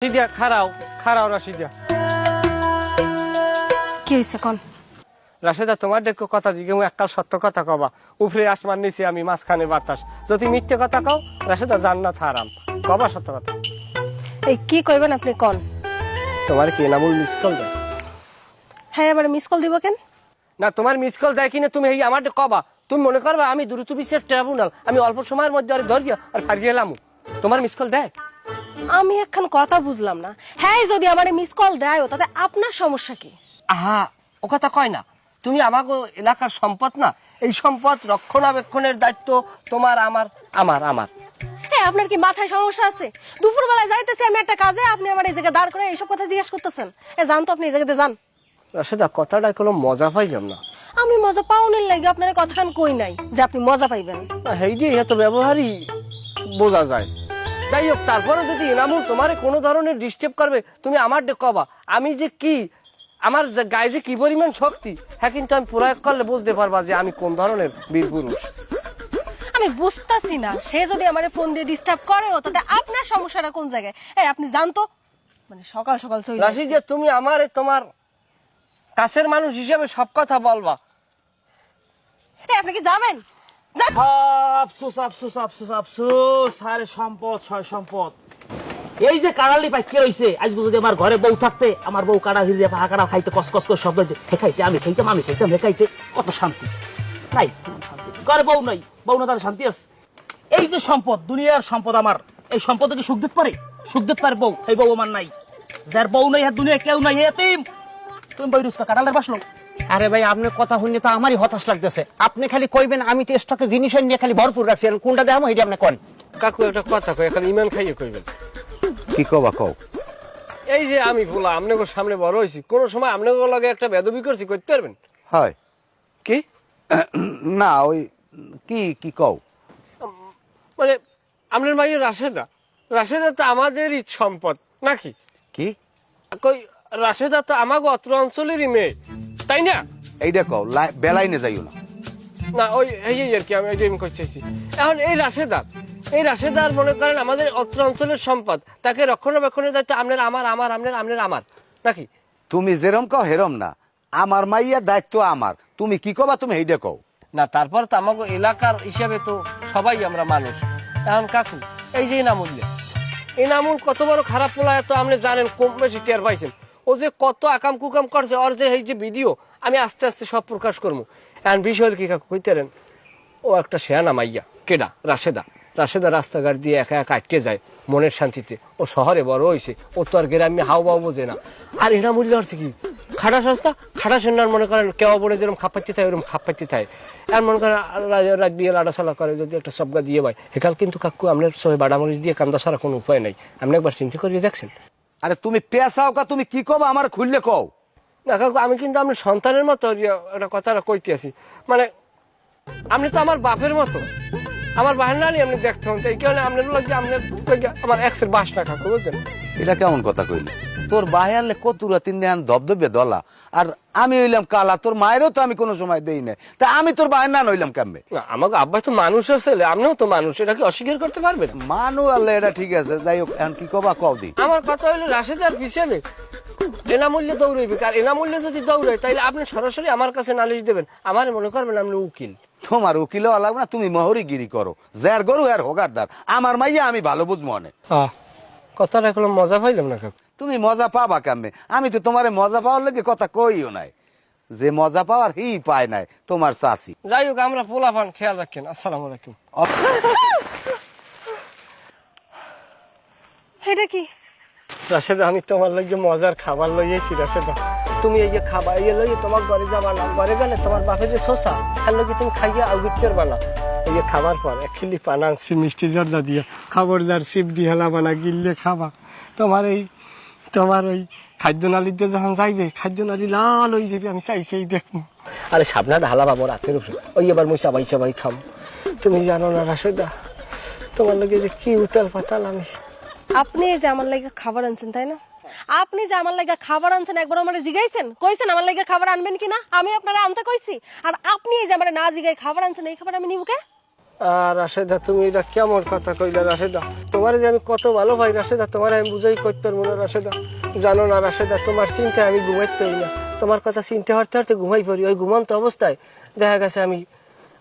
রাশিদা খারাও খারাও রাশিদা। কি হইছে কোন? রাশিদা তোমার দেখো কথা জিগে এককাল সত্য কথা কবা। উপরে আসমান নিচে আমি মাঝখানে বাতাস। যদি মিথ্যে কথা কও রাশিদা জান্নাত হারাম। কবা সত্য কথা। এই কি কইবেন আপনি কোন? তোমার কি নামুল মিস কল দেয়? হ্যাঁ এবারে মিস কল দিব কেন? না তোমার মিস কল দেয় কিনা তুমি এই আমার কবা। তুমি মনে করবা আমি দ্রুত বিচার ট্রাইব্যুনাল, আমি অল্প সময়ের মধ্যে আর ধরিয়া আর ফারিয়ে এলাম। তোমার মিস কল দেয়? আমি এখন কথা বুঝলাম না। হ্যাঁ যদি আমারে মিস কল দেয় তাতে আপনার সমস্যা কি? আহা ও কথা কয় না। তুমি আমাগো এলাকার সম্পদ না, এই সম্পদ রক্ষণাবেক্ষণের দায়িত্ব তোমার আমার আমার আমার। হ্যাঁ আপনার কি মাথায় সমস্যা আছে? দুপুর বেলায় যাইতেছি আমি একটা কাজে, আপনি আমার এই জায়গায় দাঁড় করে এইসব কথা জিজ্ঞেস করতেছেন। জান তো আপনি এই জায়গাতে যান। রাশেদা কথাটা কোনো মজা পাইলাম না। আমি মজা পাওনের লাগে আপনার কথাখান কই নাই যে আপনি মজা পাইবেন। হেই দিয়ে এত ব্যবহারই বোঝা যায়। যাই হোক তারপরে যদি এনামুল তোমার কোনো ধরনের ডিস্টার্ব করবে তুমি আমার কবা। আমি যে কি আমার গায়ে যে কি পরিমাণ শক্তি হ্যাঁ কিন্তু আমি প্রয়োগ করলে বুঝতে পারবা যে আমি কোন ধরনের বীর পুরুষ। আমি বুঝতাছি না সে যদি আমারে ফোন দিয়ে ডিস্টার্ব করে তাতে আপনার সমস্যাটা কোন জায়গায়? এই আপনি জান তো মানে সকাল সকাল চলে রাশি যে তুমি আমারে তোমার কাছের মানুষ হিসেবে সব কথা বলবা। এই আপনি কি যাবেন? আফসোস আফসোস আফসোস আফসোস আরে সম্পদ ছয় সম্পদ। এই যে কাড়ালি পাই কে হইছে আজকে যদি আমার ঘরে বউ থাকতে আমার বউ কাড়া হিরিয়ে পাহা কাড়া খাইতে কসকস করে সব খাইতে আমি খাইতাম আমি খাইতাম খাইতে কত শান্তি নাই। ঘরে বউ নাই, বউ না তার শান্তি আছে। এই যে সম্পদ দুনিয়ার সম্পদ আমার, এই সম্পদে কি সুখ দিতে পারে? সুখ দিতে পারে বউ? এই বউ আমার নাই। যার বউ নাই আর দুনিয়া কেউ নাই এতিম। তুমি বই রুস্কা কাড়ালের বাসলো। আরে ভাই আপনার কথা শুনে তো আমারই হতাশ লাগতেছে। আপনি খালি কইবেন আমি তো স্টকে জিনিস নিয়ে খালি ভরপুর রাখছি, কোনটা দেখাবো এটা আপনি কোন? কাকু একটা কথা কই এখন ইমান খাইয়ে কইবেন। কি কবা কও? এই যে আমি বলা আপনাদের সামনে বড় হইছি, কোন সময় আপনাদের লগে একটা বেদবি করছি করতে পারবেন? হয় কি না ওই কি কি কও? মানে আপনার মাইয়ের রাশেদা, রাশেদা তো আমাদেরই সম্পদ নাকি? কি কই রাশেদা তো আমাগো অত্র অঞ্চলেরই মেয়ে তাই না? এইটা কও বেলাইনে যাইও না। না ওই এই আর কি আমি এটাই করতেছি। এখন এই রাশেদার মনে করেন আমাদের অত্র অঞ্চলের সম্পদ, তাকে রক্ষণাবেক্ষণের দায়িত্ব আপনার আমার আমার আপনার আপনার আমার নাকি? তুমি যেরম কও হেরম না, আমার মাইয়া দায়িত্ব আমার। তুমি কি কবা তুমি এইটা কও না। তারপর তো আমাকে এলাকার হিসাবে তো সবাই আমরা মানুষ। এখন কাকু এই যে এনামুল কত বড় খারাপ পোলা তো আপনি জানেন, কম বেশি টের পাইছেন। ও যে কত আকাম কুকাম করছে, ওর যে এই যে ভিডিও আমি আস্তে আস্তে সব প্রকাশ করবো। এখন বিষয়ের কি কাকু কইতেন, ও একটা শেয়ানা মাইয়া কেডা রাশেদা। রাশেদা রাস্তাঘাট দিয়ে একা একা আটকে যায় মনের শান্তিতে। ও শহরে বড় হয়েছে, ও তো আর গ্রামে হাও বাও বোঝে না। আর এনামুল হচ্ছে কি খাটা সস্তা, খাটা সেনার মনে করেন কেওয়া বড়ে যেরকম খাপ পাইতে থাকে ওরকম খাপ পাইতে থাকে। আর মনে করেন রাত দিয়ে লাড়াছালা করে যদি একটা সবগা দিয়ে পায় হেকাল কিন্তু কাকু আপনার সবাই বাড়ামরিচ দিয়ে কান্দা ছাড়া কোনো উপায় নাই। আপনি একবার চিন্তা করিয়ে দেখছেন? আরে তুমি পেশাও কা তুমি কি কবা আমার খুললে কও না কাকু আমি কিন্তু আপনার সন্তানের মতো একটা কথাটা কইতে আছি। মানে আপনি তো আমার বাপের মতো, আমার বাহের নানি আপনি দেখতে হন। এই কারণে আপনার লাগে আপনার আমার এক্সের বাস না কাকু বুঝছেন? এটা কেমন কথা কইলি? তোর ভাই আনলে কতুরা তিন দিন ধবধবে দলা, আর আমি হইলাম কালা। তোর মায়েরও তো আমি কোনো সময় দেই না, তা আমি তোর ভাইয়ের না নইলাম কেমবে? আমাকে আব্বাই তো মানুষের ছেলে, আপনিও তো মানুষ, এটা কি অস্বীকার করতে পারবেন? মানু আল্লাহ এটা ঠিক আছে। যাই হোক এখন কি কবা কও দি। আমার কথা হইলো রাশেদার পিছনে এনামূল্যে দৌড়াইবে। আর এনামূল্যে যদি দৌড়াই তাইলে আপনি সরাসরি আমার কাছে নালিশ দেবেন, আমার মনে করবেন আপনি উকিল। তোমার উকিল লাগবে না, তুমি মহরিগিরি করো। যার গরু আর হোগারদার, আমার মাইয়া আমি ভালো বুঝ মনে। কথাটা এখন মজা পাইলাম না কাকু। তুমি মজা পাবা কেমনে? আমি তো তোমার মজা পাওয়ার লেগে কথা কইও নাই। যে মজা পাওয়ার হি পায় নাই তোমার চাচি। যাই হোক আমরা পোলাপান খেয়াল রাখেন। আসসালামু আলাইকুম। এটা কি? রাশেদা আমি তোমার লাগে মজার খাবার লইয়েছি। রাশেদা তুমি এই যে খাবার ইয়ে লইয়ে তোমার ঘরে যাবা না, ঘরে গেলে তোমার বাপে যে শোষা তার লগে তুমি খাইয়া আউগিত করবা না। এই যে খাবার পর এক খিলি পান আনছি মিষ্টি জর্দা দিয়া, খাবার যার সিপ দিয়ে হেলাবা না, গিললে খাবা। তোমার ওই খাদ্য নালীতে যখন যাইবে খাদ্য নালী লাল হয়ে যাবে, আমি চাইছি দেখবো। আরে সাবনা ঢালা পাবো রাতের উপরে, ওই এবার মই চাবাই খাম। তুমি জানো না রাশেদা তোমার লগে যে কি উতাল পাতাল আমি। আপনি যে আমার লাগে খাবার আনছেন তাই না? আপনি যে আমার লাগে খাবার আনছেন একবার আমারে জিগাইছেন, কইছেন আমার লাগে খাবার আনবেন কিনা? আমি আপনারা আনতে কইছি। আর আপনি যে আমারে না জিগাই খাবার আনছেন, এই খাবার আমি নিব কে? আর রাশেদা তুমি এটা কেমন কথা কইলা রাশেদা? তোমার যে আমি কত ভালো ভাই রাশেদা, তোমার আমি বুঝাই করতে পারবো না রাশেদা। জানো না রাশেদা, তোমার চিন্তায় আমি ঘুমাইতে পারি না। তোমার কথা চিন্তা হারতে হারতে ঘুমাই পড়ি। ওই ঘুমন্ত অবস্থায় দেখা গেছে আমি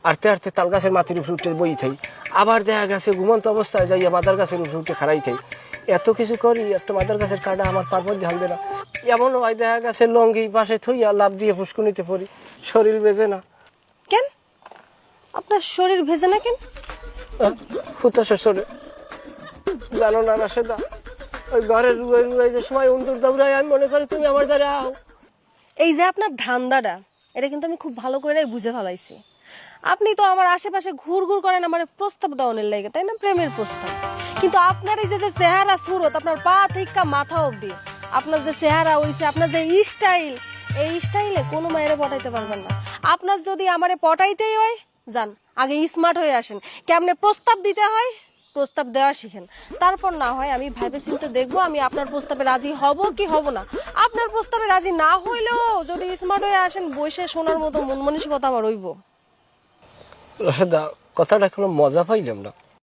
আরতে আরতে তাল গাছের মাটির উপরে উঠে বই থাই, আবার দেখা গেছে ঘুমন্ত অবস্থায় যাইয়া মাদার গাছের উপরে উঠে খাড়াই থাই। এত কিছু করি, একটা মাদার গাছের কাটা আমার পারপর ধ্যান দে না। এমন হয় দেখা গেছে লঙ্গি পাশে থইয়া লাভ দিয়ে ফুসকুনিতে পড়ি, শরীর বেজে না। কেন আপনার শরীর ভেজে না কেন? ফুতাসের শরীর জানো না রাশেদা, ওই ঘরের রুয়ে রুয়ে যে সময় উন্দুর দৌড়ায় আমি মনে করি তুমি আমার দ্বারা আও। এই যে আপনার ধান্দাটা, এটা কিন্তু আমি খুব ভালো করে বুঝে ফেলাইছি। আপনি তো আমার আশেপাশে ঘুর ঘুর করেন আমার প্রস্তাব দেওয়ানের লাগে, তাই না? প্রেমের প্রস্তাব। কিন্তু আপনার এই যে চেহারা সুরত, আপনার পা থেকে মাথা অবধি আপনার যে চেহারা হইছে, আপনার যে স্টাইল, এই স্টাইলে কোনো মায়েরে পটাইতে পারবেন না। আপনার যদি আমারে পটাইতেই হয়, যান আগে স্মার্ট হয়ে আসেন। কেমনে প্রস্তাব দিতে হয় প্রস্তাব দেওয়া শিখেন, তারপর না হয় আমি ভাবে চিন্তে দেখবো আমি আপনার প্রস্তাবে রাজি হব কি হব না। আপনার প্রস্তাবে রাজি না হইলেও যদি স্মার্ট হয়ে আসেন, বসে শোনার মতো মন মানসিকতা আমার হইব। রাশেদা কথাটা কোনো মজা পাইলাম না।